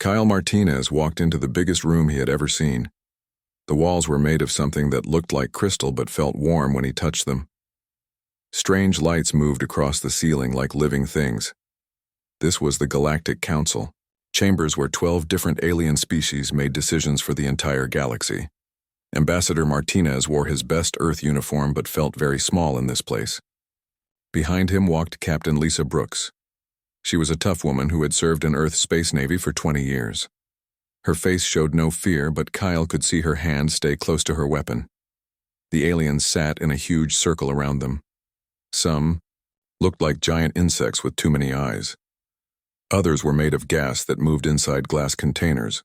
Kyle Martinez walked into the biggest room he had ever seen. The walls were made of something that looked like crystal but felt warm when he touched them. Strange lights moved across the ceiling like living things. This was the Galactic Council, chambers where 12 different alien species made decisions for the entire galaxy. Ambassador Martinez wore his best Earth uniform but felt very small in this place. Behind him walked Captain Lisa Brooks. She was a tough woman who had served in Earth's Space Navy for 20 years. Her face showed no fear, but Kyle could see her hand stay close to her weapon. The aliens sat in a huge circle around them. Some looked like giant insects with too many eyes. Others were made of gas that moved inside glass containers.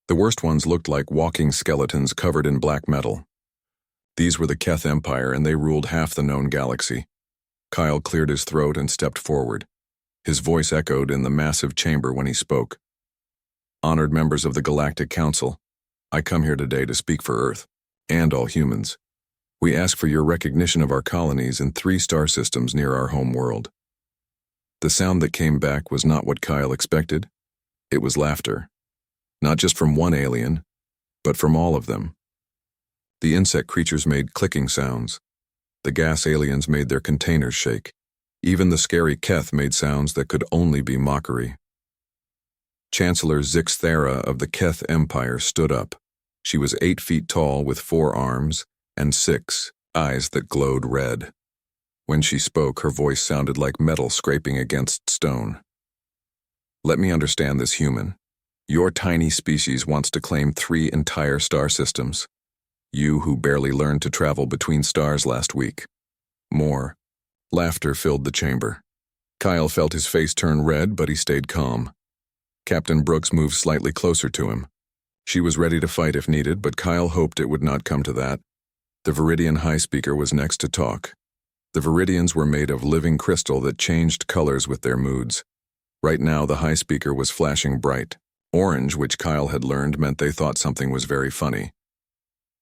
The worst ones looked like walking skeletons covered in black metal. These were the Keth Empire, and they ruled half the known galaxy. Kyle cleared his throat and stepped forward. His voice echoed in the massive chamber when he spoke. Honored members of the Galactic Council, I come here today to speak for Earth, and all humans. We ask for your recognition of our colonies in 3 star systems near our home world. The sound that came back was not what Kyle expected. It was laughter. Not just from one alien, but from all of them. The insect creatures made clicking sounds. The gas aliens made their containers shake. Even the scary Keth made sounds that could only be mockery. Chancellor Zixthera of the Keth Empire stood up. She was 8 feet tall with 4 arms and 6 eyes that glowed red. When she spoke, her voice sounded like metal scraping against stone. Let me understand this, human. Your tiny species wants to claim 3 entire star systems. You who barely learned to travel between stars last week. More. Laughter filled the chamber. Kyle felt his face turn red, but he stayed calm. Captain Brooks moved slightly closer to him. She was ready to fight if needed, but Kyle hoped it would not come to that. The Viridian High Speaker was next to talk. The Viridians were made of living crystal that changed colors with their moods. Right now, the High Speaker was flashing bright. Orange, which Kyle had learned, meant they thought something was very funny.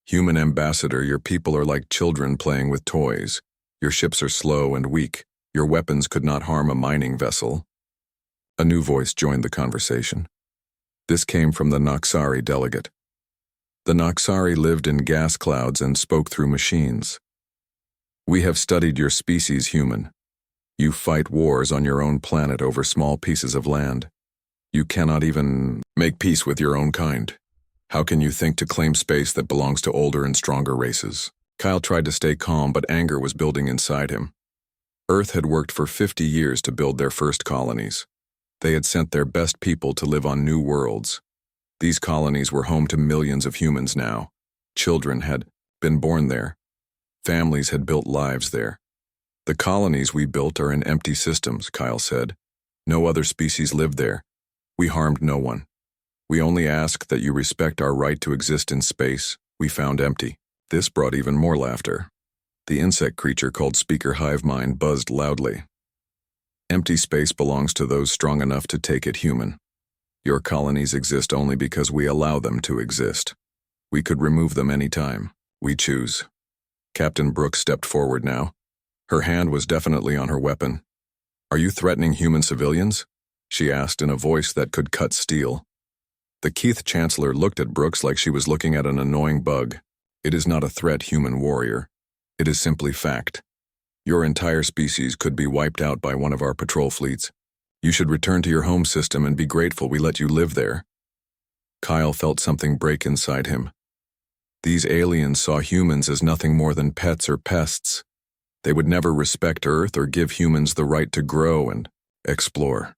Human ambassador, your people are like children playing with toys. Your ships are slow and weak. Your weapons could not harm a mining vessel. A new voice joined the conversation. This came from the Noxari delegate. The Noxari lived in gas clouds and spoke through machines. We have studied your species, human. You fight wars on your own planet over small pieces of land. You cannot even make peace with your own kind. How can you think to claim space that belongs to older and stronger races? Kyle tried to stay calm, but anger was building inside him. Earth had worked for 50 years to build their first colonies. They had sent their best people to live on new worlds. These colonies were home to millions of humans now. Children had been born there. Families had built lives there. The colonies we built are in empty systems, Kyle said. No other species lived there. We harmed no one. We only ask that you respect our right to exist in space. We found empty. This brought even more laughter. The insect creature called Speaker Hivemind buzzed loudly. Empty space belongs to those strong enough to take it, human. Your colonies exist only because we allow them to exist. We could remove them any time. We choose. Captain Brooks stepped forward now. Her hand was definitely on her weapon. Are you threatening human civilians? She asked in a voice that could cut steel. The Keith Chancellor looked at Brooks like she was looking at an annoying bug. It is not a threat, human warrior. It is simply fact. Your entire species could be wiped out by one of our patrol fleets. You should return to your home system and be grateful we let you live there. Kyle felt something break inside him. These aliens saw humans as nothing more than pets or pests. They would never respect Earth or give humans the right to grow and explore.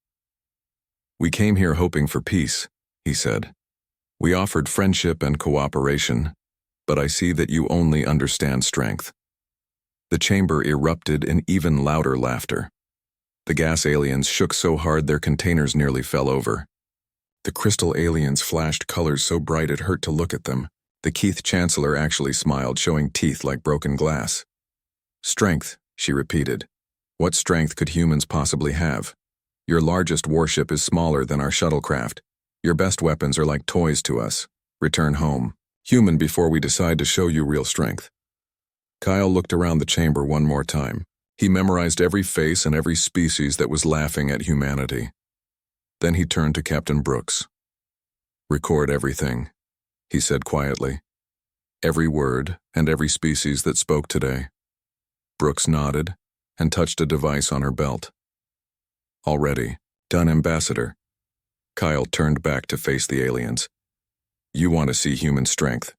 We came here hoping for peace, he said. We offered friendship and cooperation, but I see that you only understand strength. The chamber erupted in even louder laughter. The gas aliens shook so hard their containers nearly fell over. The crystal aliens flashed colors so bright it hurt to look at them. The Keith Chancellor actually smiled, showing teeth like broken glass. Strength, she repeated. What strength could humans possibly have? Your largest warship is smaller than our shuttlecraft. Your best weapons are like toys to us. Return home. Human, before we decide to show you real strength. Kyle looked around the chamber one more time. He memorized every face and every species that was laughing at humanity. Then he turned to Captain Brooks. Record everything, he said quietly. Every word and every species that spoke today. Brooks nodded and touched a device on her belt. Already, done, Ambassador. Kyle turned back to face the aliens. You want to see human strength.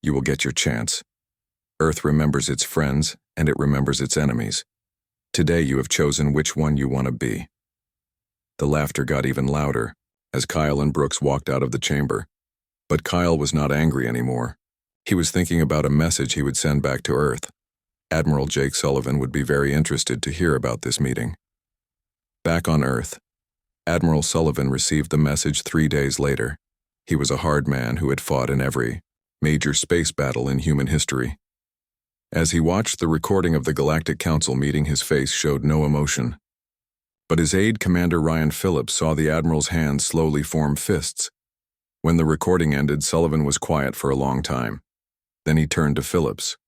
You will get your chance. Earth remembers its friends and it remembers its enemies. Today you have chosen which one you want to be. The laughter got even louder as Kyle and Brooks walked out of the chamber. But Kyle was not angry anymore. He was thinking about a message he would send back to Earth. Admiral Jake Sullivan would be very interested to hear about this meeting. Back on Earth, Admiral Sullivan received the message 3 days later. He was a hard man who had fought in every major space battle in human history. As he watched the recording of the Galactic Council meeting, his face showed no emotion. But his aide, Commander Ryan Phillips, saw the Admiral's hands slowly form fists. When the recording ended, Sullivan was quiet for a long time. Then he turned to Phillips.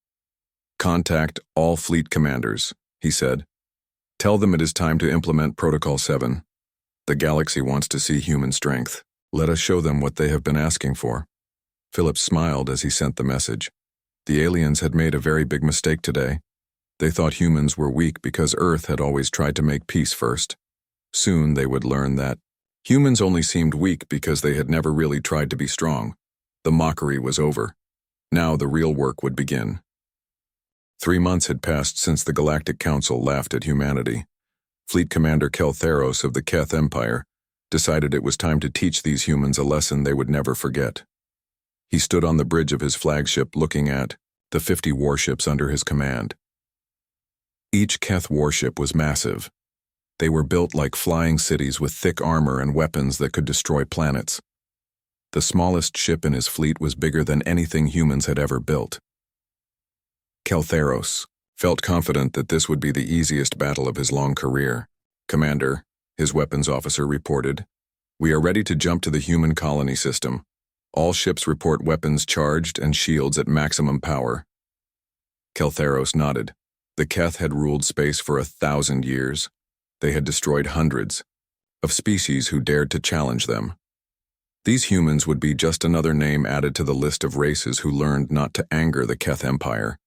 Contact all fleet commanders, he said. Tell them it is time to implement Protocol 7. The galaxy wants to see human strength. Let us show them what they have been asking for. Phillips smiled as he sent the message. The aliens had made a very big mistake today. They thought humans were weak because Earth had always tried to make peace first. Soon they would learn that humans only seemed weak because they had never really tried to be strong. The mockery was over. Now the real work would begin. 3 months had passed since the Galactic Council laughed at humanity. Fleet Commander Keltheros of the Keth Empire decided it was time to teach these humans a lesson they would never forget. He stood on the bridge of his flagship looking at the 50 warships under his command. Each Keth warship was massive. They were built like flying cities with thick armor and weapons that could destroy planets. The smallest ship in his fleet was bigger than anything humans had ever built. Keltheros felt confident that this would be the easiest battle of his long career. Commander, his weapons officer reported, we are ready to jump to the human colony system. All ships report weapons charged and shields at maximum power. Keltheros nodded. The Keth had ruled space for 1,000 years. They had destroyed hundreds of species who dared to challenge them. These humans would be just another name added to the list of races who learned not to anger the Keth Empire.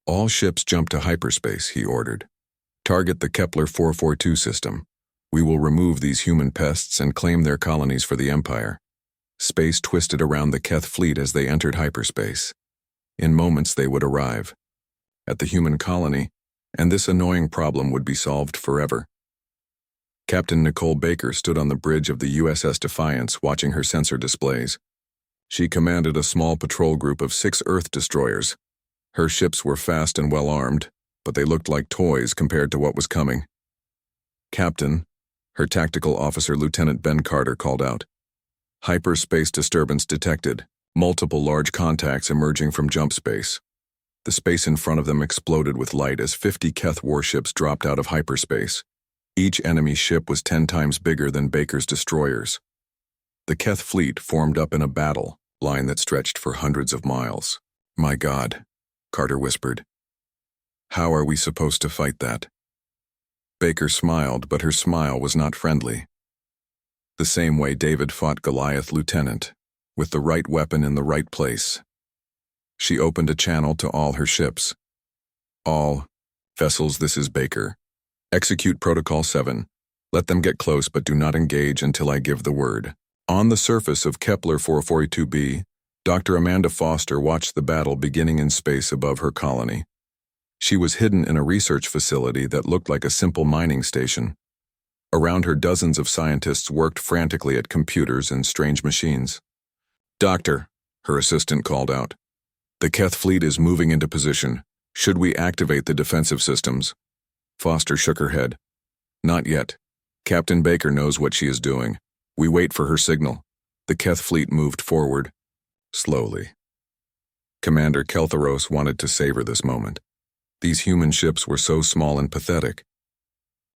All ships jump to hyperspace, he ordered. Target the Kepler 442 system. We will remove these human pests and claim their colonies for the Empire. Space twisted around the Keth fleet as they entered hyperspace. In moments they would arrive at the human colony, and this annoying problem would be solved forever. Captain Nicole Baker stood on the bridge of the USS Defiance watching her sensor displays. She commanded a small patrol group of 6 Earth destroyers. Her ships were fast and well armed, but they looked like toys compared to what was coming. Captain, her tactical officer Lieutenant Ben Carter called out. Hyperspace disturbance detected, multiple large contacts emerging from jump space. The space in front of them exploded with light as 50 Keth warships dropped out of hyperspace. Each enemy ship was 10 times bigger than Baker's destroyers. The Keth fleet formed up in a battle line that stretched for hundreds of miles. My God, Carter whispered. How are we supposed to fight that? Baker smiled, but her smile was not friendly. The same way David fought Goliath, Lieutenant, with the right weapon in the right place. She opened a channel to all her ships. All vessels, this is Baker. Execute Protocol 7. Let them get close but do not engage until I give the word. On the surface of Kepler 442b, Dr. Amanda Foster watched the battle beginning in space above her colony. She was hidden in a research facility that looked like a simple mining station. Around her, dozens of scientists worked frantically at computers and strange machines. Doctor, her assistant called out. The Keth fleet is moving into position. Should we activate the defensive systems? Foster shook her head. Not yet. Captain Baker knows what she is doing. We wait for her signal. The Keth fleet moved forward. Slowly. Commander Keltheros wanted to savor this moment. These human ships were so small and pathetic.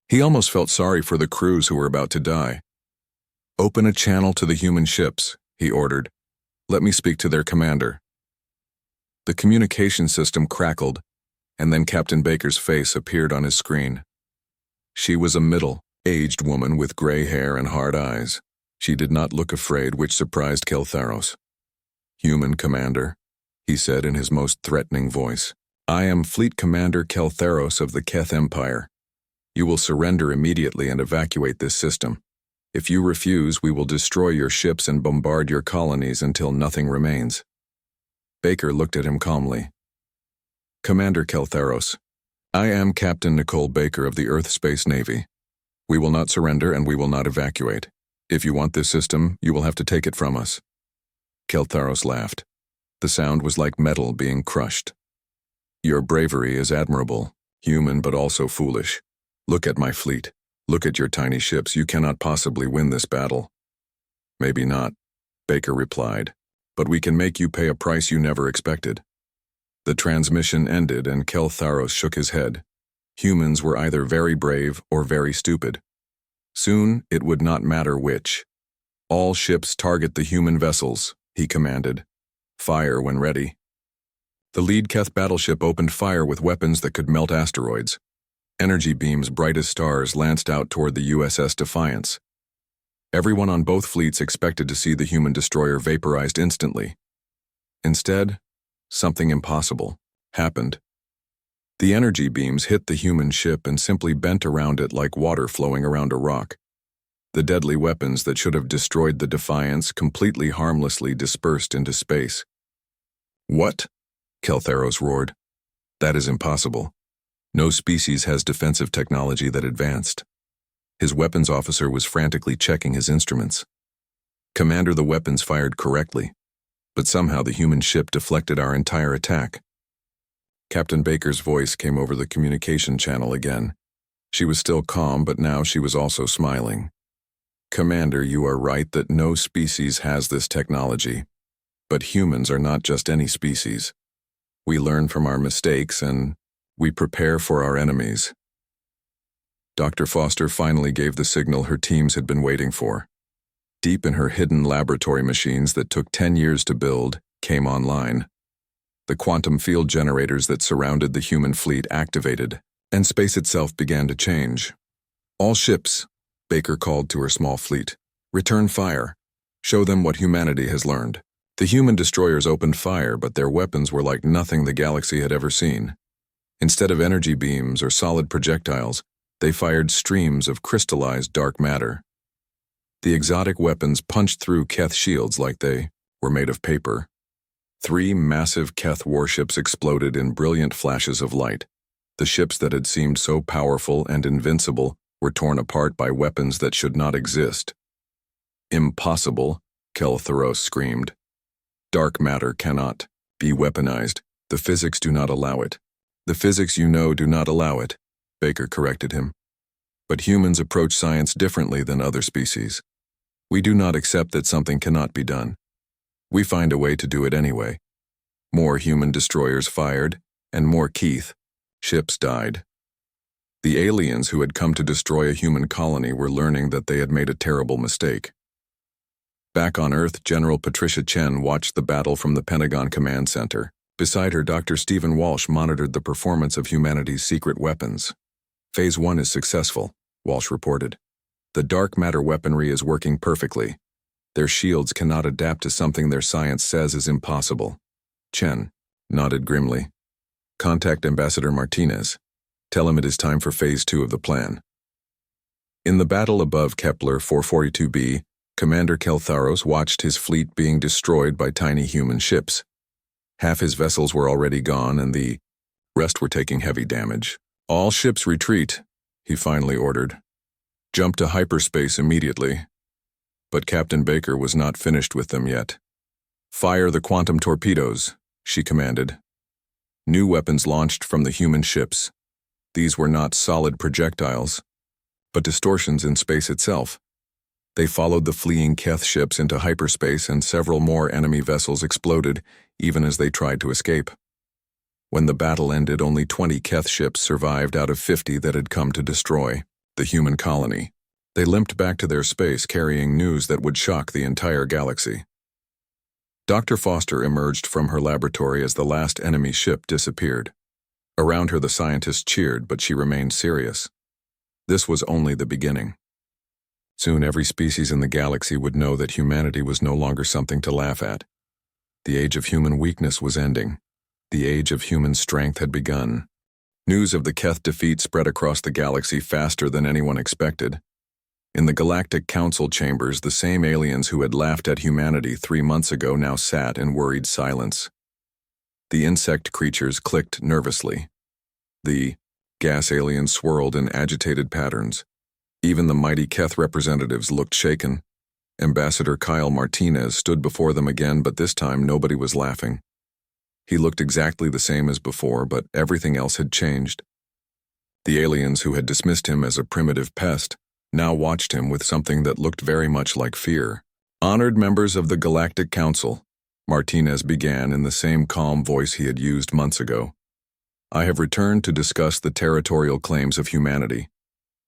He almost felt sorry for the crews who were about to die. Open a channel to the human ships, he ordered. Let me speak to their commander. The communication system crackled, and then Captain Baker's face appeared on his screen. She was a middle-aged woman with gray hair and hard eyes. She did not look afraid, which surprised Keltharos. "Human Commander," he said in his most threatening voice. "I am Fleet Commander Keltharos of the Keth Empire. You will surrender immediately and evacuate this system. If you refuse, we will destroy your ships and bombard your colonies until nothing remains." Baker looked at him calmly. "Commander Keltharos, I am Captain Nicole Baker of the Earth Space Navy. We will not surrender and we will not evacuate. If you want this system, you will have to take it from us." Keltharos laughed. The sound was like metal being crushed. "Your bravery is admirable, human but also foolish. Look at my fleet. Look at your tiny ships. You cannot possibly win this battle." "Maybe not," Baker replied, "but we can make you pay a price you never expected." The transmission ended and Keltharos shook his head. Humans were either very brave or very stupid. Soon, it would not matter which. "All ships target the human vessels," he commanded. "Fire when ready." The lead Keth battleship opened fire with weapons that could melt asteroids. Energy beams bright as stars lanced out toward the USS Defiance. Everyone on both fleets expected to see the human destroyer vaporized instantly. Instead, something impossible happened. The energy beams hit the human ship and simply bent around it like water flowing around a rock. The deadly weapons that should have destroyed the Defiance completely harmlessly dispersed into space. "What?" Keltharos roared. "That is impossible. No species has defensive technology that advanced." His weapons officer was frantically checking his instruments. "Commander, the weapons fired correctly, but somehow the human ship deflected our entire attack." Captain Baker's voice came over the communication channel again. She was still calm, but now she was also smiling. "Commander, you are right that no species has this technology. But humans are not just any species. We learn from our mistakes and we prepare for our enemies." Dr. Foster finally gave the signal her teams had been waiting for. Deep in her hidden laboratory, machines that took 10 years to build came online. The quantum field generators that surrounded the human fleet activated, and space itself began to change. "All ships," Baker called to her small fleet, "return fire. Show them what humanity has learned." The human destroyers opened fire, but their weapons were like nothing the galaxy had ever seen. Instead of energy beams or solid projectiles, they fired streams of crystallized dark matter. The exotic weapons punched through Keth shields like they were made of paper. 3 massive Keth warships exploded in brilliant flashes of light. The ships that had seemed so powerful and invincible were torn apart by weapons that should not exist. "Impossible," Keltharos screamed. "Dark matter cannot be weaponized. The physics do not allow it." "The physics you know do not allow it," Baker corrected him. "But humans approach science differently than other species. We do not accept that something cannot be done. We find a way to do it anyway." More human destroyers fired, and more Keth ships died. The aliens who had come to destroy a human colony were learning that they had made a terrible mistake. Back on Earth, General Patricia Chen watched the battle from the Pentagon Command Center. Beside her, Dr. Stephen Walsh monitored the performance of humanity's secret weapons. "Phase 1 is successful," Walsh reported. "The dark matter weaponry is working perfectly. Their shields cannot adapt to something their science says is impossible." Chen nodded grimly. "Contact Ambassador Martinez. Tell him it is time for Phase 2 of the plan." In the battle above Kepler 442b, Commander Keltharos watched his fleet being destroyed by tiny human ships. Half his vessels were already gone and the rest were taking heavy damage. "All ships retreat," he finally ordered. "Jump to hyperspace immediately." But Captain Baker was not finished with them yet. "Fire the quantum torpedoes," she commanded. New weapons launched from the human ships. These were not solid projectiles, but distortions in space itself. They followed the fleeing Keth ships into hyperspace, and several more enemy vessels exploded even as they tried to escape. When the battle ended, only 20 Keth ships survived out of 50 that had come to destroy the human colony. They limped back to their space carrying news that would shock the entire galaxy. Dr. Foster emerged from her laboratory as the last enemy ship disappeared. Around her, the scientists cheered, but she remained serious. This was only the beginning. Soon every species in the galaxy would know that humanity was no longer something to laugh at. The age of human weakness was ending. The age of human strength had begun. News of the Keth defeat spread across the galaxy faster than anyone expected. In the Galactic Council chambers, the same aliens who had laughed at humanity 3 months ago now sat in worried silence. The insect creatures clicked nervously. The gas aliens swirled in agitated patterns. Even the mighty Keth representatives looked shaken. Ambassador Kyle Martinez stood before them again, but this time nobody was laughing. He looked exactly the same as before, but everything else had changed. The aliens who had dismissed him as a primitive pest now watched him with something that looked very much like fear. Honored members of the Galactic Council, Martinez began in the same calm voice he had used months ago. I have returned to discuss the territorial claims of humanity.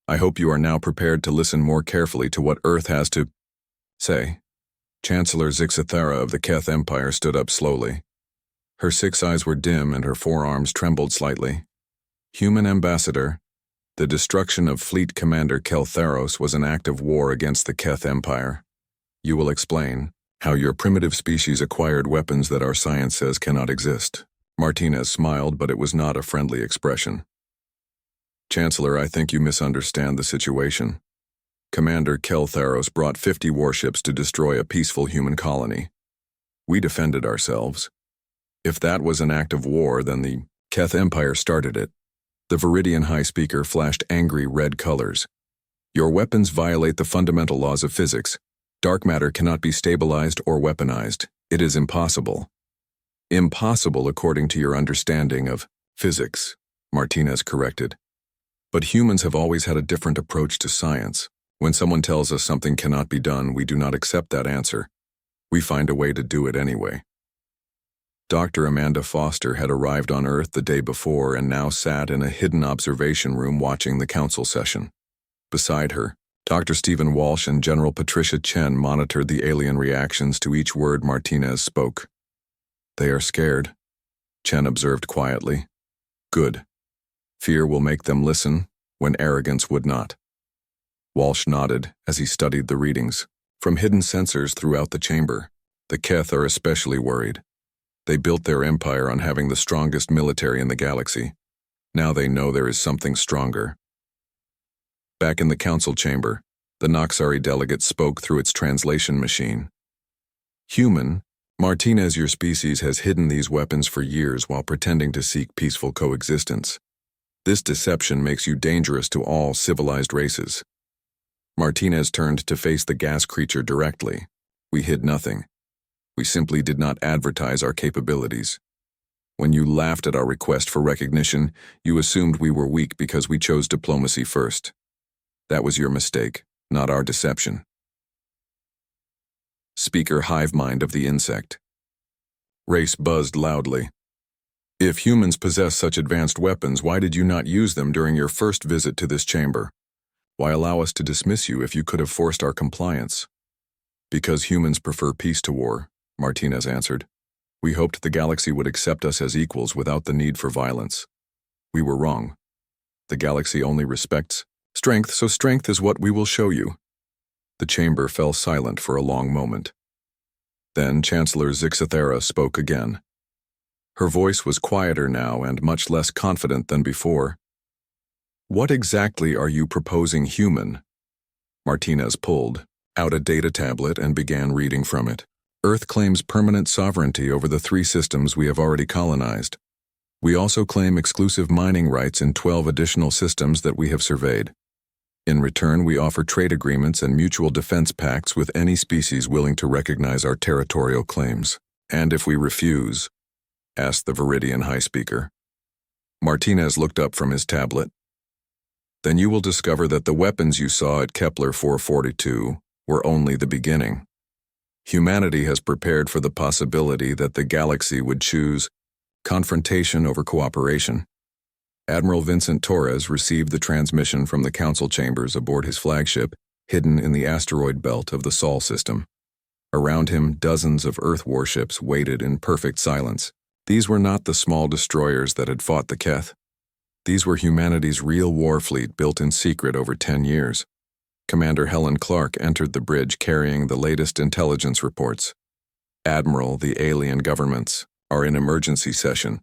I hope you are now prepared to listen more carefully to what Earth has to say. Chancellor Zixathera of the Keth Empire stood up slowly. Her 6 eyes were dim and her forearms trembled slightly. Human Ambassador, the destruction of Fleet Commander Keltheros was an act of war against the Keth Empire. You will explain how your primitive species acquired weapons that our science says cannot exist. Martinez smiled, but it was not a friendly expression. Chancellor, I think you misunderstand the situation. Commander Keltheros brought 50 warships to destroy a peaceful human colony. We defended ourselves. If that was an act of war, then the Keth Empire started it. The Viridian High Speaker flashed angry red colors. Your weapons violate the fundamental laws of physics. Dark matter cannot be stabilized or weaponized. It is impossible. Impossible according to your understanding of physics, Martinez corrected. But humans have always had a different approach to science. When someone tells us something cannot be done, we do not accept that answer. We find a way to do it anyway. Dr. Amanda Foster had arrived on Earth the day before and now sat in a hidden observation room watching the council session. Beside her, Dr. Stephen Walsh and General Patricia Chen monitored the alien reactions to each word Martinez spoke. They are scared, Chen observed quietly. Good. Fear will make them listen when arrogance would not. Walsh nodded as he studied the readings. From hidden sensors throughout the chamber, the Keth are especially worried. They built their empire on having the strongest military in the galaxy. Now they know there is something stronger. Back in the council chamber, the Noxari delegate spoke through its translation machine. Human, Martinez, your species has hidden these weapons for years while pretending to seek peaceful coexistence. This deception makes you dangerous to all civilized races. Martinez turned to face the gas creature directly. We hid nothing. We simply did not advertise our capabilities. When you laughed at our request for recognition, you assumed we were weak because we chose diplomacy first. That was your mistake, not our deception. Speaker Hive Mind of the Insect. Race buzzed loudly. If humans possess such advanced weapons, why did you not use them during your first visit to this chamber? Why allow us to dismiss you if you could have forced our compliance? Because humans prefer peace to war, Martinez answered. We hoped the galaxy would accept us as equals without the need for violence. We were wrong. The galaxy only respects strength, so strength is what we will show you. The chamber fell silent for a long moment. Then Chancellor Zixathera spoke again. Her voice was quieter now and much less confident than before. What exactly are you proposing, human? Martinez pulled out a data tablet and began reading from it. Earth claims permanent sovereignty over the 3 systems we have already colonized. We also claim exclusive mining rights in 12 additional systems that we have surveyed. In return, we offer trade agreements and mutual defense pacts with any species willing to recognize our territorial claims. And if we refuse? Asked the Viridian High Speaker. Martinez looked up from his tablet. Then you will discover that the weapons you saw at Kepler 442 were only the beginning. Humanity has prepared for the possibility that the galaxy would choose confrontation over cooperation. Admiral Vincent Torres received the transmission from the council chambers aboard his flagship, hidden in the asteroid belt of the Sol system. Around him, dozens of Earth warships waited in perfect silence. These were not the small destroyers that had fought the Keth. These were humanity's real war fleet built in secret over 10 years. Commander Helen Clark entered the bridge carrying the latest intelligence reports. Admiral, the alien governments are in emergency session.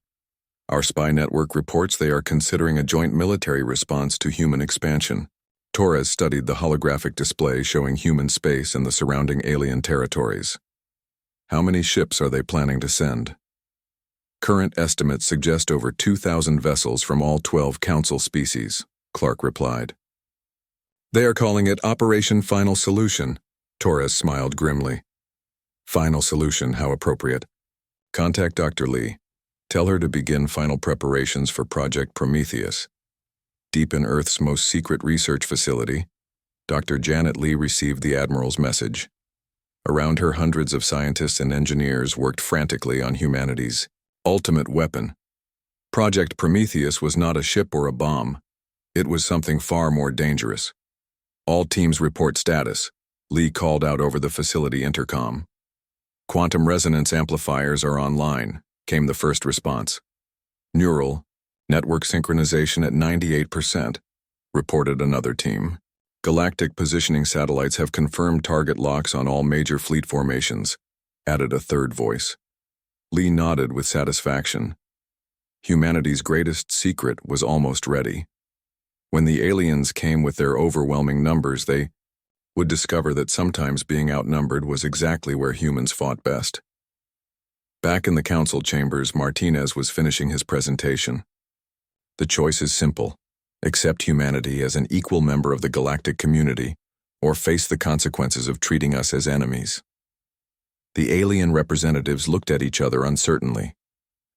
Our spy network reports they are considering a joint military response to human expansion. Torres studied the holographic display showing human space and the surrounding alien territories. How many ships are they planning to send? Current estimates suggest over 2,000 vessels from all 12 Council species, Clark replied. They are calling it Operation Final Solution, Torres smiled grimly. Final Solution, how appropriate. Contact Dr. Lee. Tell her to begin final preparations for Project Prometheus. Deep in Earth's most secret research facility, Dr. Janet Lee received the Admiral's message. Around her, hundreds of scientists and engineers worked frantically on humanity's ultimate weapon. Project Prometheus was not a ship or a bomb. It was something far more dangerous. All teams report status, Lee called out over the facility intercom. Quantum resonance amplifiers are online, came the first response. Neural, network synchronization at 98%, reported another team. Galactic positioning satellites have confirmed target locks on all major fleet formations, added a third voice. Lee nodded with satisfaction. Humanity's greatest secret was almost ready. When the aliens came with their overwhelming numbers, they would discover that sometimes being outnumbered was exactly where humans fought best. Back in the council chambers, Martinez was finishing his presentation. The choice is simple. Accept humanity as an equal member of the galactic community, or face the consequences of treating us as enemies. The alien representatives looked at each other uncertainly.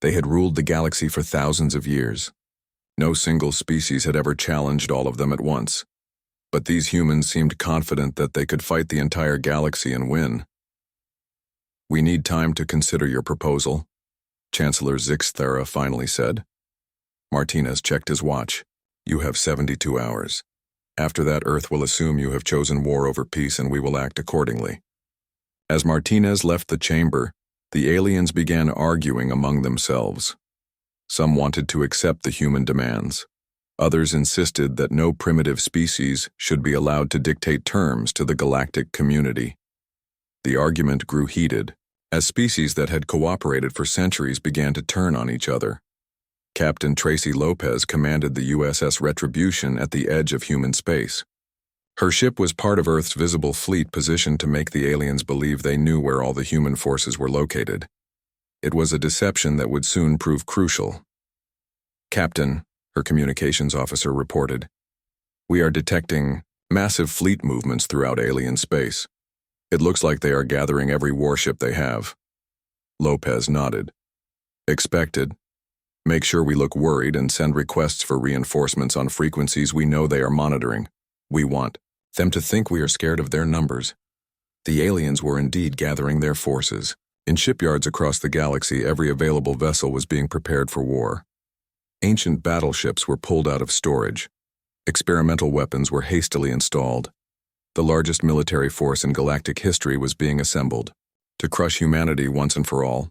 They had ruled the galaxy for thousands of years. No single species had ever challenged all of them at once. But these humans seemed confident that they could fight the entire galaxy and win. We need time to consider your proposal, Chancellor Zixthera finally said. Martinez checked his watch. You have 72 hours. After that, Earth will assume you have chosen war over peace and we will act accordingly. As Martinez left the chamber, the aliens began arguing among themselves. Some wanted to accept the human demands. Others insisted that no primitive species should be allowed to dictate terms to the galactic community. The argument grew heated, as species that had cooperated for centuries began to turn on each other. Captain Tracy Lopez commanded the USS Retribution at the edge of human space. Her ship was part of Earth's visible fleet positioned to make the aliens believe they knew where all the human forces were located. It was a deception that would soon prove crucial. Captain, her communications officer reported, we are detecting massive fleet movements throughout alien space. It looks like they are gathering every warship they have. Lopez nodded. Expected. Make sure we look worried and send requests for reinforcements on frequencies we know they are monitoring. We want them to think we are scared of their numbers. The aliens were indeed gathering their forces. In shipyards across the galaxy, every available vessel was being prepared for war. Ancient battleships were pulled out of storage. Experimental weapons were hastily installed. The largest military force in galactic history was being assembled to crush humanity once and for all.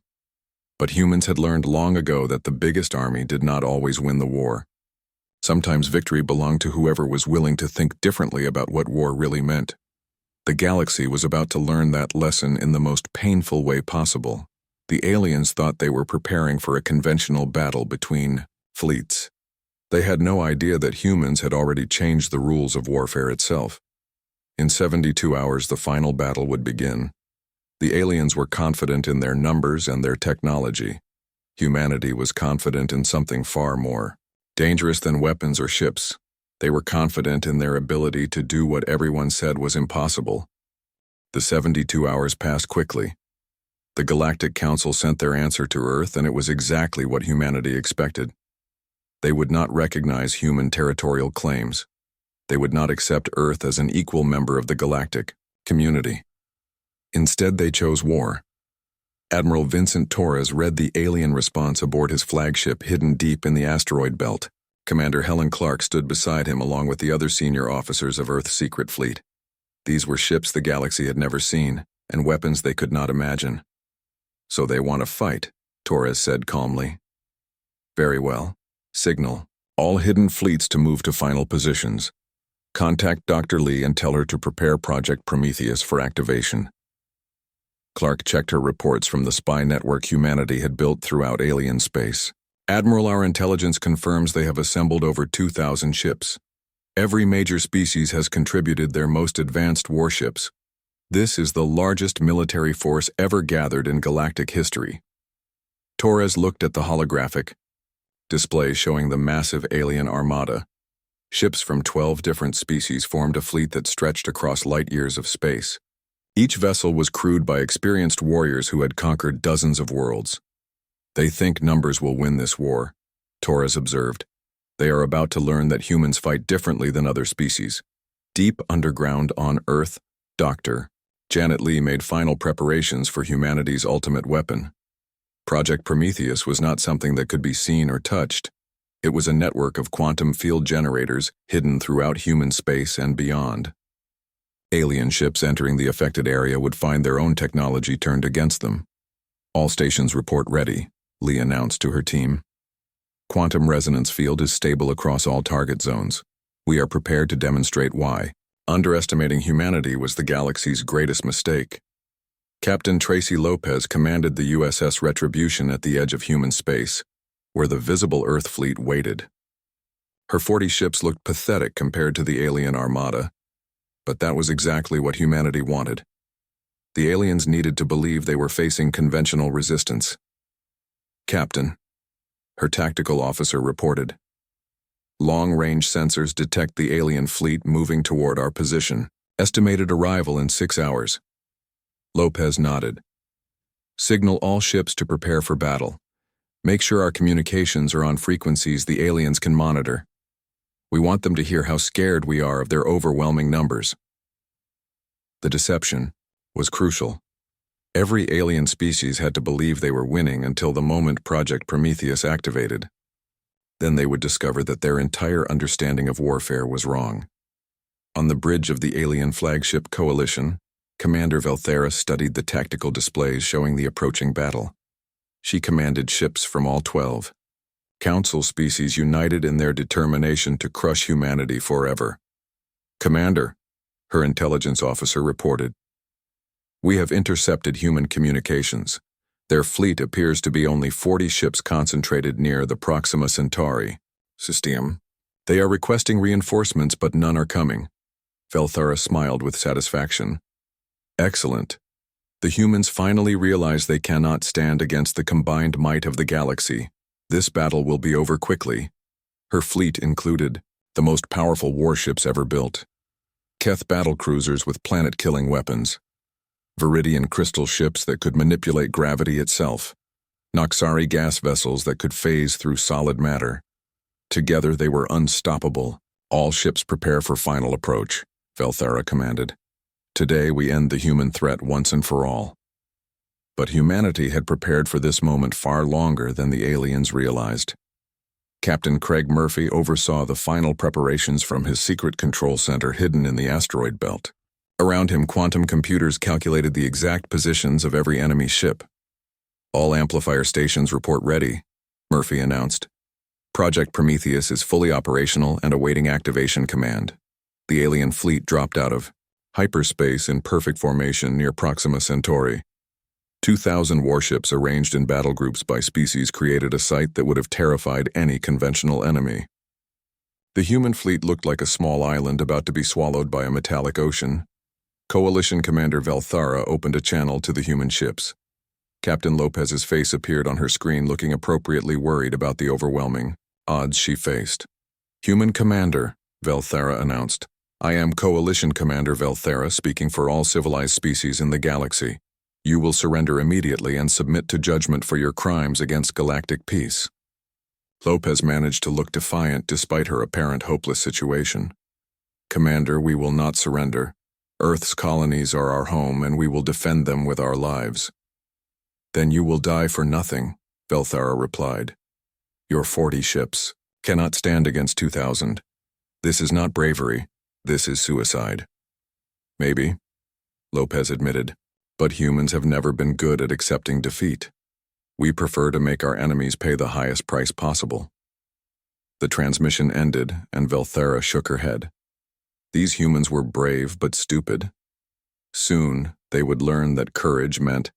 But humans had learned long ago that the biggest army did not always win the war. Sometimes victory belonged to whoever was willing to think differently about what war really meant. The galaxy was about to learn that lesson in the most painful way possible. The aliens thought they were preparing for a conventional battle between fleets. They had no idea that humans had already changed the rules of warfare itself. In 72 hours, the final battle would begin. The aliens were confident in their numbers and their technology. Humanity was confident in something far more dangerous than weapons or ships. They were confident in their ability to do what everyone said was impossible. The 72 hours passed quickly. The Galactic Council sent their answer to Earth, and it was exactly what humanity expected. They would not recognize human territorial claims. They would not accept Earth as an equal member of the galactic community. Instead, they chose war. Admiral Vincent Torres read the alien response aboard his flagship hidden deep in the asteroid belt. Commander Helen Clark stood beside him along with the other senior officers of Earth's secret fleet. These were ships the galaxy had never seen, and weapons they could not imagine. So they want to fight, Torres said calmly. Very well. Signal all hidden fleets to move to final positions. Contact Dr. Lee and tell her to prepare Project Prometheus for activation. Clark checked her reports from the spy network humanity had built throughout alien space. Admiral, our intelligence confirms they have assembled over 2,000 ships. Every major species has contributed their most advanced warships. This is the largest military force ever gathered in galactic history. Torres looked at the holographic display showing the massive alien armada. Ships from 12 different species formed a fleet that stretched across light years of space. Each vessel was crewed by experienced warriors who had conquered dozens of worlds. They think numbers will win this war, Torres observed. They are about to learn that humans fight differently than other species. Deep underground on Earth, Dr. Janet Lee made final preparations for humanity's ultimate weapon. Project Prometheus was not something that could be seen or touched. It was a network of quantum field generators hidden throughout human space and beyond. Alien ships entering the affected area would find their own technology turned against them. All stations report ready, Lee announced to her team. Quantum resonance field is stable across all target zones. We are prepared to demonstrate why underestimating humanity was the galaxy's greatest mistake. Captain Tracy Lopez commanded the USS Retribution at the edge of human space, where the visible Earth fleet waited. Her 40 ships looked pathetic compared to the alien armada, but that was exactly what humanity wanted. The aliens needed to believe they were facing conventional resistance. Captain, her tactical officer reported. Long-range sensors detect the alien fleet moving toward our position. Estimated arrival in 6 hours. Lopez nodded. Signal all ships to prepare for battle. Make sure our communications are on frequencies the aliens can monitor. We want them to hear how scared we are of their overwhelming numbers. The deception was crucial. Every alien species had to believe they were winning until the moment Project Prometheus activated. Then they would discover that their entire understanding of warfare was wrong. On the bridge of the alien flagship Coalition, Commander Velthera studied the tactical displays showing the approaching battle. She commanded ships from all 12. Council species united in their determination to crush humanity forever. Commander, her intelligence officer reported. We have intercepted human communications. Their fleet appears to be only 40 ships concentrated near the Proxima Centauri system. They are requesting reinforcements, but none are coming. Velthera smiled with satisfaction. Excellent. The humans finally realize they cannot stand against the combined might of the galaxy. This battle will be over quickly. Her fleet included the most powerful warships ever built. Keth battlecruisers with planet-killing weapons. Viridian crystal ships that could manipulate gravity itself. Noxari gas vessels that could phase through solid matter. Together they were unstoppable. All ships prepare for final approach, Velthera commanded. Today we end the human threat once and for all. But humanity had prepared for this moment far longer than the aliens realized. Captain Craig Murphy oversaw the final preparations from his secret control center hidden in the asteroid belt. Around him, quantum computers calculated the exact positions of every enemy ship. All amplifier stations report ready, Murphy announced. Project Prometheus is fully operational and awaiting activation command. The alien fleet dropped out of hyperspace in perfect formation near Proxima Centauri. 2,000 warships arranged in battle groups by species created a sight that would have terrified any conventional enemy. The human fleet looked like a small island about to be swallowed by a metallic ocean. Coalition Commander Velthara opened a channel to the human ships. Captain Lopez's face appeared on her screen, looking appropriately worried about the overwhelming odds she faced. Human Commander, Velthara announced. I am Coalition Commander Velthara, speaking for all civilized species in the galaxy. You will surrender immediately and submit to judgment for your crimes against galactic peace. Lopez managed to look defiant despite her apparent hopeless situation. Commander, we will not surrender. Earth's colonies are our home, and we will defend them with our lives. Then you will die for nothing, Velthara replied. Your 40 ships cannot stand against 2,000. This is not bravery. This is suicide. Maybe, Lopez admitted, but humans have never been good at accepting defeat. We prefer to make our enemies pay the highest price possible. The transmission ended, and Velthara shook her head. These humans were brave but stupid. Soon, they would learn that courage meant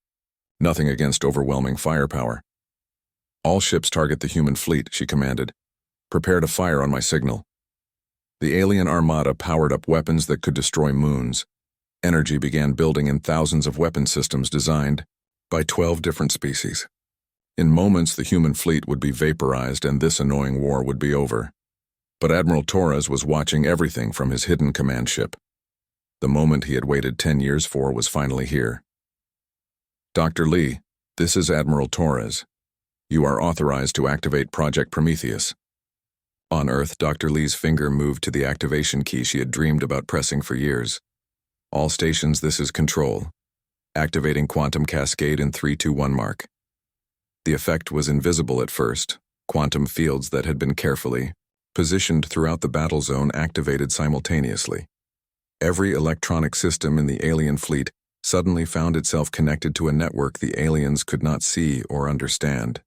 nothing against overwhelming firepower. "All ships target the human fleet," she commanded. "Prepare to fire on my signal." The alien armada powered up weapons that could destroy moons. Energy began building in thousands of weapon systems designed by 12 different species. In moments, the human fleet would be vaporized and this annoying war would be over. But Admiral Torres was watching everything from his hidden command ship. The moment he had waited 10 years for was finally here. "Dr. Lee, this is Admiral Torres. You are authorized to activate Project Prometheus." On Earth, Dr. Lee's finger moved to the activation key she had dreamed about pressing for years. "All stations, this is Control. Activating quantum cascade in 3-2-1 mark." The effect was invisible at first. Quantum fields that had been carefully positioned throughout the battle zone activated simultaneously. Every electronic system in the alien fleet suddenly found itself connected to a network the aliens could not see or understand.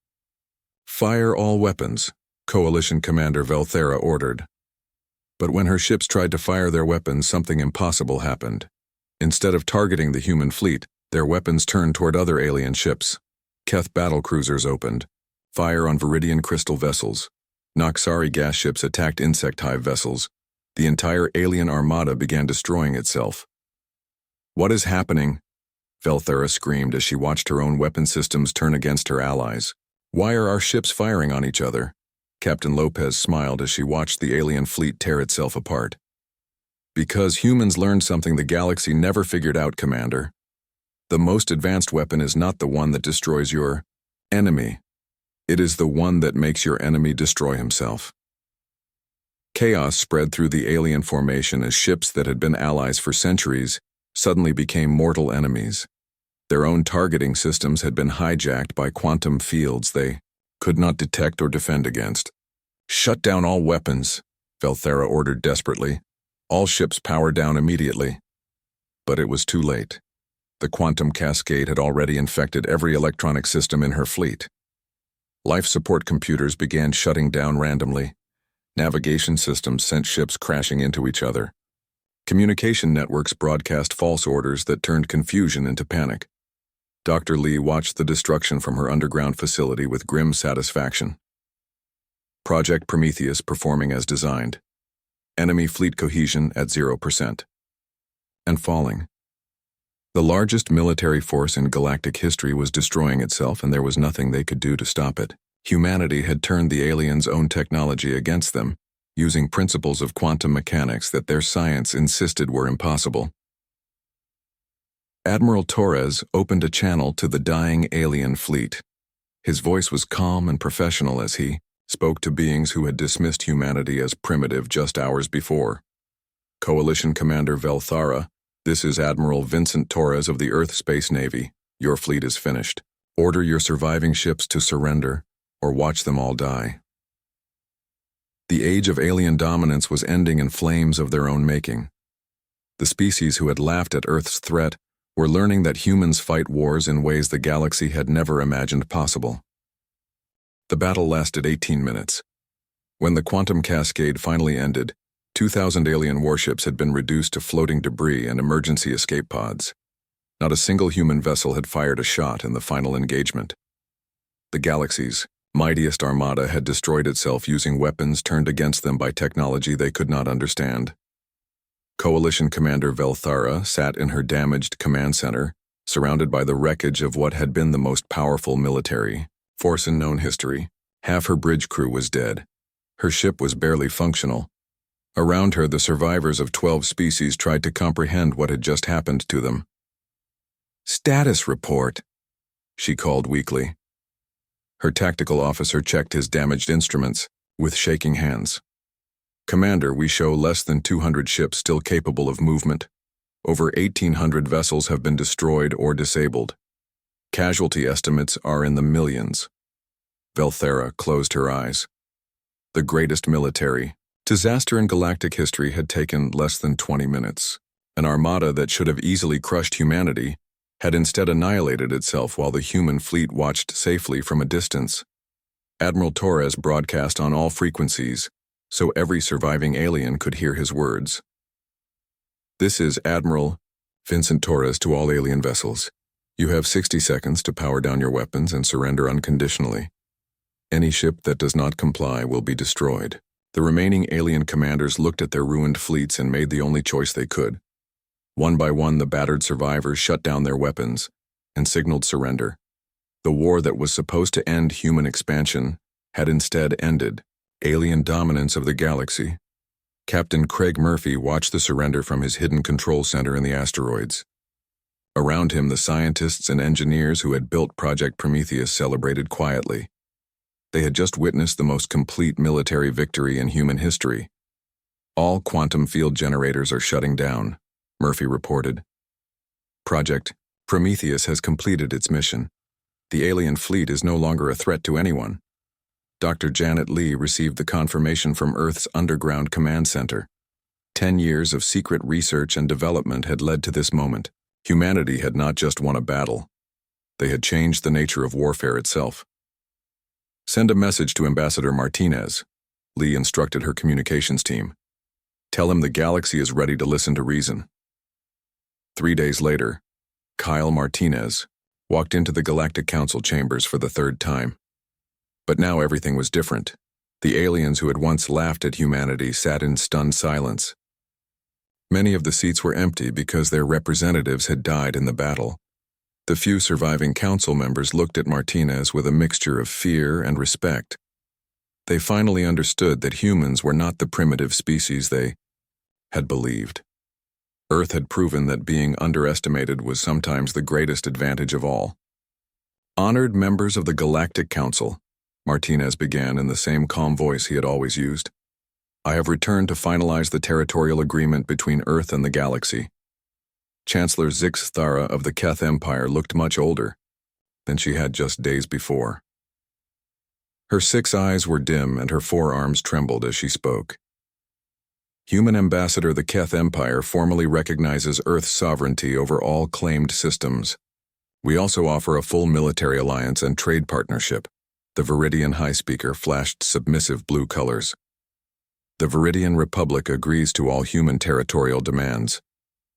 "Fire all weapons," Coalition Commander Velthera ordered. But when her ships tried to fire their weapons, something impossible happened. Instead of targeting the human fleet, their weapons turned toward other alien ships. Keth battlecruisers opened. Fire on Viridian crystal vessels. Noxari gas ships attacked insect hive vessels. The entire alien armada began destroying itself. "What is happening?" Velthera screamed as she watched her own weapon systems turn against her allies. "Why are our ships firing on each other?" Captain Lopez smiled as she watched the alien fleet tear itself apart. "Because humans learned something the galaxy never figured out, Commander. The most advanced weapon is not the one that destroys your enemy. It is the one that makes your enemy destroy himself." Chaos spread through the alien formation as ships that had been allies for centuries suddenly became mortal enemies. Their own targeting systems had been hijacked by quantum fields they could not detect or defend against. "Shut down all weapons," Velthera ordered desperately. "All ships power down immediately." But it was too late. The quantum cascade had already infected every electronic system in her fleet. Life support computers began shutting down randomly. Navigation systems sent ships crashing into each other. Communication networks broadcast false orders that turned confusion into panic. Dr. Lee watched the destruction from her underground facility with grim satisfaction. Project Prometheus performing as designed. Enemy fleet cohesion at 0%. And falling. The largest military force in galactic history was destroying itself, and there was nothing they could do to stop it. Humanity had turned the aliens' own technology against them, using principles of quantum mechanics that their science insisted were impossible. Admiral Torres opened a channel to the dying alien fleet. His voice was calm and professional as he spoke to beings who had dismissed humanity as primitive just hours before. "Coalition Commander Velthara, this is Admiral Vincent Torres of the Earth Space Navy. Your fleet is finished. Order your surviving ships to surrender, or watch them all die." The age of alien dominance was ending in flames of their own making. The species who had laughed at Earth's threat were learning that humans fight wars in ways the galaxy had never imagined possible. The battle lasted 18 minutes. When the quantum cascade finally ended, 2,000 alien warships had been reduced to floating debris and emergency escape pods. Not a single human vessel had fired a shot in the final engagement. The galaxy's mightiest armada had destroyed itself using weapons turned against them by technology they could not understand. Coalition Commander Velthara sat in her damaged command center, surrounded by the wreckage of what had been the most powerful military force in known history. Half her bridge crew was dead. Her ship was barely functional. Around her, the survivors of 12 species tried to comprehend what had just happened to them. "Status report," she called weakly. Her tactical officer checked his damaged instruments with shaking hands. "Commander, we show less than 200 ships still capable of movement. Over 1,800 vessels have been destroyed or disabled. Casualty estimates are in the millions." Velthera closed her eyes. The greatest military disaster in galactic history had taken less than 20 minutes. An armada that should have easily crushed humanity had instead annihilated itself while the human fleet watched safely from a distance. Admiral Torres broadcast on all frequencies, so every surviving alien could hear his words. This is Admiral Vincent Torres to all alien vessels. You have 60 seconds to power down your weapons and surrender unconditionally. Any ship that does not comply will be destroyed. The remaining alien commanders looked at their ruined fleets and made the only choice they could. One by one, the battered survivors shut down their weapons and signaled surrender. The war that was supposed to end human expansion had instead ended alien dominance of the galaxy. Captain Craig Murphy watched the surrender from his hidden control center in the asteroids. Around him, the scientists and engineers who had built Project Prometheus celebrated quietly. They had just witnessed the most complete military victory in human history. All quantum field generators are shutting down, Murphy reported. Project Prometheus has completed its mission. The alien fleet is no longer a threat to anyone. Dr. Janet Lee received the confirmation from Earth's underground command center. 10 years of secret research and development had led to this moment. Humanity had not just won a battle. They had changed the nature of warfare itself. Send a message to Ambassador Martinez, Lee instructed her communications team. Tell him the galaxy is ready to listen to reason. 3 days later, Kyle Martinez walked into the Galactic Council chambers for the third time. But now everything was different. The aliens who had once laughed at humanity sat in stunned silence. Many of the seats were empty because their representatives had died in the battle. The few surviving council members looked at Martinez with a mixture of fear and respect. They finally understood that humans were not the primitive species they had believed. Earth had proven that being underestimated was sometimes the greatest advantage of all. Honored members of the Galactic Council, Martinez began in the same calm voice he had always used. I have returned to finalize the territorial agreement between Earth and the galaxy. Chancellor Zix Thara of the Keth Empire looked much older than she had just days before. Her 6 eyes were dim and her forearms trembled as she spoke. Human Ambassador, the Keth Empire formally recognizes Earth's sovereignty over all claimed systems. We also offer a full military alliance and trade partnership. The Viridian High Speaker flashed submissive blue colors. The Viridian Republic agrees to all human territorial demands.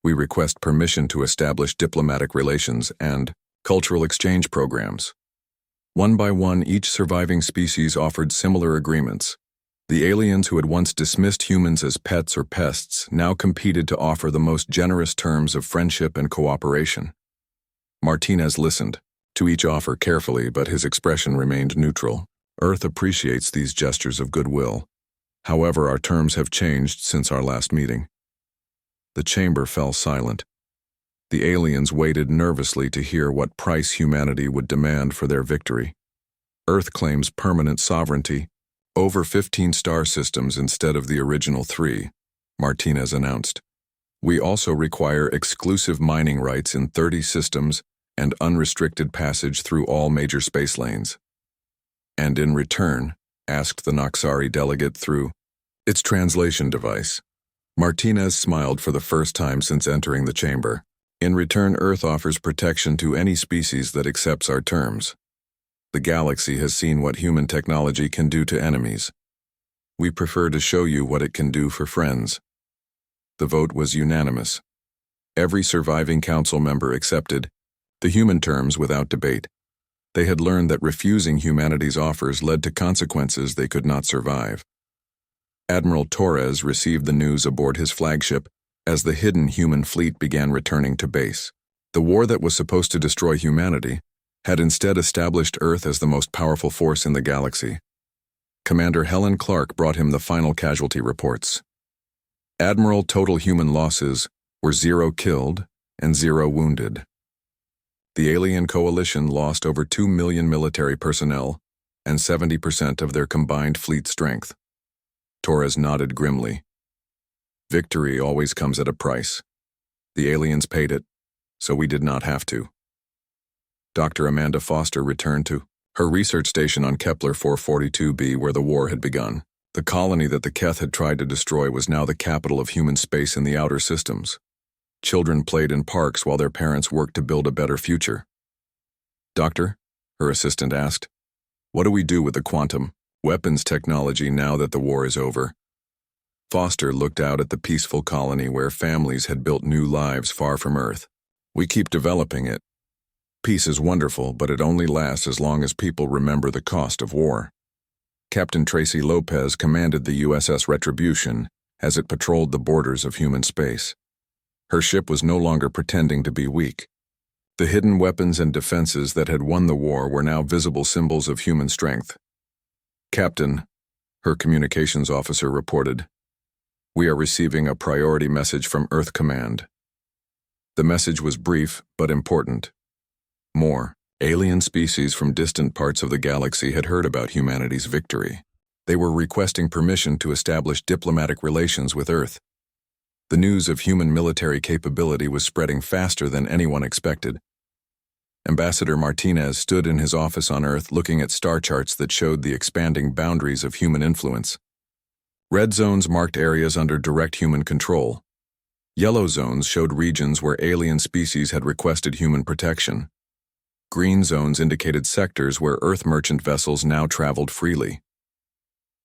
We request permission to establish diplomatic relations and cultural exchange programs. One by one, each surviving species offered similar agreements. The aliens who had once dismissed humans as pets or pests now competed to offer the most generous terms of friendship and cooperation. Martinez listened to each offer carefully, but his expression remained neutral. Earth appreciates these gestures of goodwill. However, our terms have changed since our last meeting. The chamber fell silent. The aliens waited nervously to hear what price humanity would demand for their victory. Earth claims permanent sovereignty over 15 star systems instead of the original 3, Martinez announced. We also require exclusive mining rights in 30 systems and unrestricted passage through all major space lanes. And in return, asked the Noxari delegate through its translation device. Martinez smiled for the first time since entering the chamber. In return, Earth offers protection to any species that accepts our terms. The galaxy has seen what human technology can do to enemies. We prefer to show you what it can do for friends. The vote was unanimous. Every surviving council member accepted the human terms without debate. They had learned that refusing humanity's offers led to consequences they could not survive. Admiral Torres received the news aboard his flagship as the hidden human fleet began returning to base. The war that was supposed to destroy humanity had instead established Earth as the most powerful force in the galaxy. Commander Helen Clark brought him the final casualty reports. Admiral total human losses were 0 killed and 0 wounded. The alien coalition lost over 2 million military personnel and 70% of their combined fleet strength. Torres nodded grimly. Victory always comes at a price. The aliens paid it, so we did not have to. Dr. Amanda Foster returned to her research station on Kepler 442b where the war had begun. The colony that the Keth had tried to destroy was now the capital of human space in the outer systems. Children played in parks while their parents worked to build a better future. Doctor, her assistant asked, what do we do with the quantum weapons technology now that the war is over? Foster looked out at the peaceful colony where families had built new lives far from Earth. We keep developing it. Peace is wonderful, but it only lasts as long as people remember the cost of war. Captain Tracy Lopez commanded the USS Retribution as it patrolled the borders of human space. Her ship was no longer pretending to be weak. The hidden weapons and defenses that had won the war were now visible symbols of human strength. "Captain," her communications officer reported, "we are receiving a priority message from Earth Command." The message was brief but important. More. Alien species from distant parts of the galaxy had heard about humanity's victory. They were requesting permission to establish diplomatic relations with Earth. The news of human military capability was spreading faster than anyone expected. Ambassador Martinez stood in his office on Earth looking at star charts that showed the expanding boundaries of human influence. Red zones marked areas under direct human control. Yellow zones showed regions where alien species had requested human protection. Green zones indicated sectors where Earth merchant vessels now traveled freely.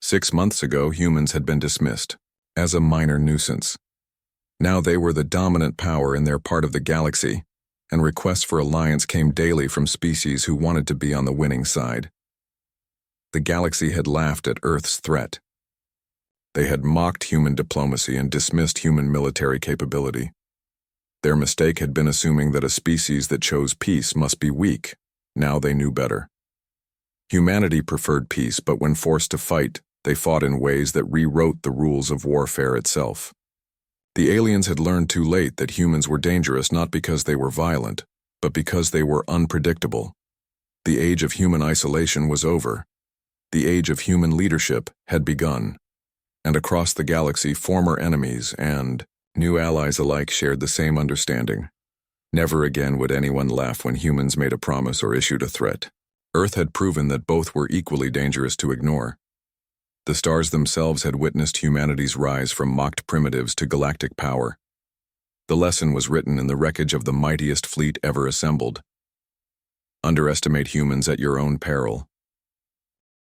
6 months ago, humans had been dismissed as a minor nuisance. Now they were the dominant power in their part of the galaxy, and requests for alliance came daily from species who wanted to be on the winning side. The galaxy had laughed at Earth's threat. They had mocked human diplomacy and dismissed human military capability. Their mistake had been assuming that a species that chose peace must be weak. Now they knew better. Humanity preferred peace, but when forced to fight, they fought in ways that rewrote the rules of warfare itself. The aliens had learned too late that humans were dangerous not because they were violent, but because they were unpredictable. The age of human isolation was over. The age of human leadership had begun. And across the galaxy, former enemies and new allies alike shared the same understanding. Never again would anyone laugh when humans made a promise or issued a threat. Earth had proven that both were equally dangerous to ignore. The stars themselves had witnessed humanity's rise from mocked primitives to galactic power. The lesson was written in the wreckage of the mightiest fleet ever assembled. Underestimate humans at your own peril.